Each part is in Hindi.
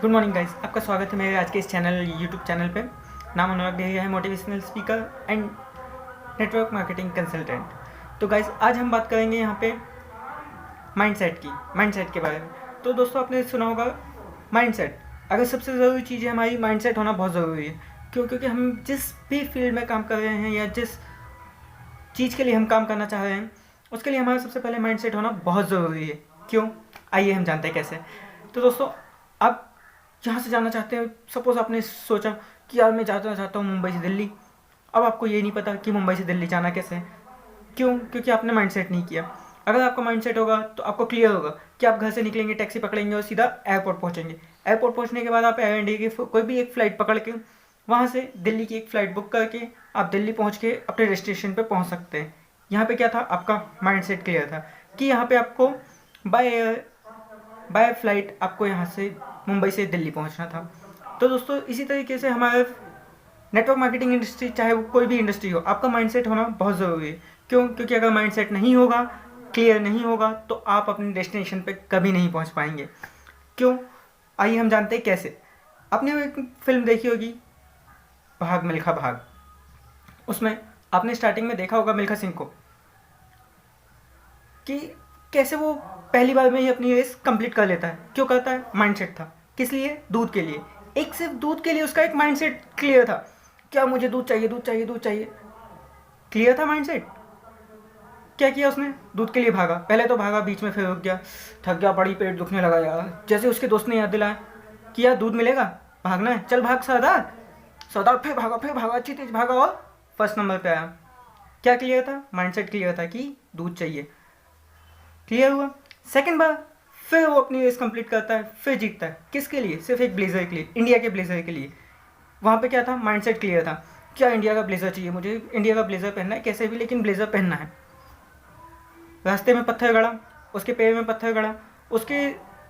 गुड मॉर्निंग गाइस, आपका स्वागत है मेरे आज के इस यूट्यूब चैनल पे। नाम अनुराग डेहरिया है, motivational speaker and network marketing consultant. तो गाइस आज हम बात करेंगे यहाँ पे माइंडसेट के बारे में। तो दोस्तों आपने सुना होगा माइंडसेट, अगर सबसे ज़रूरी चीज़ है हमारी माइंडसेट होना बहुत ज़रूरी है। क्यों? क्योंकि हम जिस भी फील्ड में काम कर रहे हैं या जिस चीज़ के लिए हम काम करना चाह रहे हैं उसके लिए हमारा सबसे पहले माइंडसेट होना बहुत ज़रूरी है। क्यों? आइए हम जानते हैं कैसे। तो दोस्तों आप जहाँ से जाना चाहते हैं, सपोज़ आपने सोचा कि यार मैं जाना चाहता हूँ मुंबई से दिल्ली। अब आपको ये नहीं पता कि मुंबई से दिल्ली जाना कैसे है। क्यों? क्योंकि आपने माइंडसेट नहीं किया। अगर आपका माइंडसेट होगा तो आपको क्लियर होगा कि आप घर से निकलेंगे, टैक्सी पकड़ेंगे और सीधा एयरपोर्ट पहुँचेंगे। एयरपोर्ट पहुँचने के बाद आप एयर इंडिया की कोई भी एक फ़्लाइट पकड़ के वहाँ से दिल्ली की एक फ़्लाइट बुक करके आप दिल्ली पहुँच के अपने डेस्टिनेशन पर पहुँच सकते हैं। यहाँ पे क्या था, आपका माइंडसेट क्लियर था कि यहाँ पे आपको बाय फ्लाइट आपको यहाँ से मुंबई से दिल्ली पहुँचना था। तो दोस्तों इसी तरीके से हमारे नेटवर्क मार्केटिंग इंडस्ट्री, चाहे वो कोई भी इंडस्ट्री हो, आपका माइंडसेट होना बहुत ज़रूरी है। क्यों? क्योंकि अगर माइंडसेट नहीं होगा, क्लियर नहीं होगा, तो आप अपने डेस्टिनेशन पे कभी नहीं पहुँच पाएंगे। क्यों? आइए हम जानते हैं कैसे। आपने एक फिल्म देखी होगी, भाग मिल्खा भाग। उसमें आपने स्टार्टिंग में देखा होगा मिल्खा सिंह को कि कैसे वो पहली बार में ही अपनी रेस कंप्लीट कर लेता है। क्यों करता है? माइंडसेट था। किस लिए? दूध के लिए। एक सिर्फ दूध के लिए उसका एक माइंडसेट क्लियर था, क्या मुझे दूध चाहिए, दूध चाहिए, दूध चाहिए। क्लियर था माइंडसेट। क्या किया उसने? दूध के लिए भागा। पहले तो भागा, बीच में फिर रुक गया, थक गया, बड़ी पेट दुखने लगा यार। जैसे उसके दोस्त ने याद दिलाया कि यार दूध मिलेगा, भागना है, चल भाग सरदार। सरदार फिर भागा, अच्छी तेज भागा और फर्स्ट नंबर पे आया। क्या क्लियर था? माइंडसेट क्लियर था कि दूध चाहिए। क्लियर हुआ। सेकंड बार फिर वो अपनी रेस कंप्लीट करता है, फिर जीतता है। किसके लिए? सिर्फ एक ब्लेजर के लिए, इंडिया के ब्लेजर के लिए। वहाँ पे क्या था? माइंडसेट क्लियर था, क्या इंडिया का ब्लेजर चाहिए, मुझे इंडिया का ब्लेजर पहनना है कैसे भी, लेकिन ब्लेजर पहनना है। रास्ते में पत्थर गड़ा, उसके पैर में पत्थर गड़ा, उसके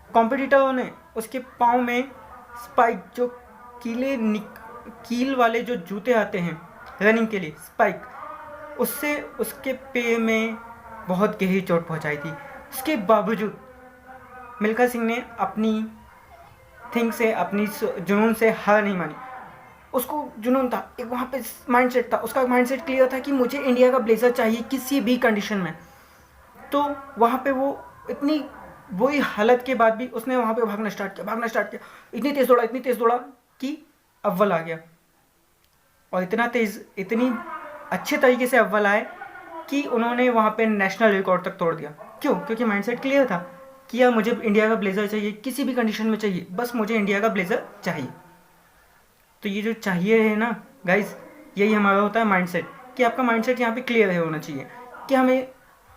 कॉम्पिटिटरों ने उसके पाँव में स्पाइक, जो कील वाले जो जूते आते हैं रनिंग के लिए, स्पाइक, उससे उसके पैर में बहुत गहरी चोट पहुंचाई थी। उसके बावजूद मिल्खा सिंह ने अपनी अपनी जुनून से हार नहीं मानी। उसको जुनून था, एक वहाँ पे माइंडसेट था, उसका माइंडसेट क्लियर था कि मुझे इंडिया का ब्लेजर चाहिए किसी भी कंडीशन में। तो वहाँ पे वो इतनी बुरी हालत के बाद भी उसने वहाँ पे भागना स्टार्ट किया। इतनी तेज़ दौड़ा कि अव्वल आ गया। और इतनी अच्छे तरीके से अव्वल आए कि उन्होंने वहाँ पे नेशनल रिकॉर्ड तक तोड़ दिया। क्यों? क्योंकि माइंडसेट क्लियर था कि यार मुझे इंडिया का ब्लेजर चाहिए, किसी भी कंडीशन में चाहिए, बस मुझे इंडिया का ब्लेजर चाहिए। तो ये जो चाहिए है ना गाइज, यही हमारा होता है माइंडसेट, कि आपका माइंडसेट यहाँ पे क्लियर है होना चाहिए कि हमें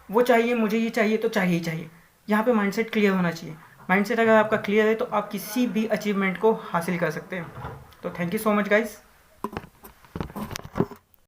वो चाहिए, मुझे ये चाहिए तो चाहिए ही चाहिए। यहाँ पे माइंडसेट क्लियर होना चाहिए। माइंडसेट अगर आपका क्लियर है तो आप किसी भी अचीवमेंट को हासिल कर सकते हैं। तो thank you so much guys.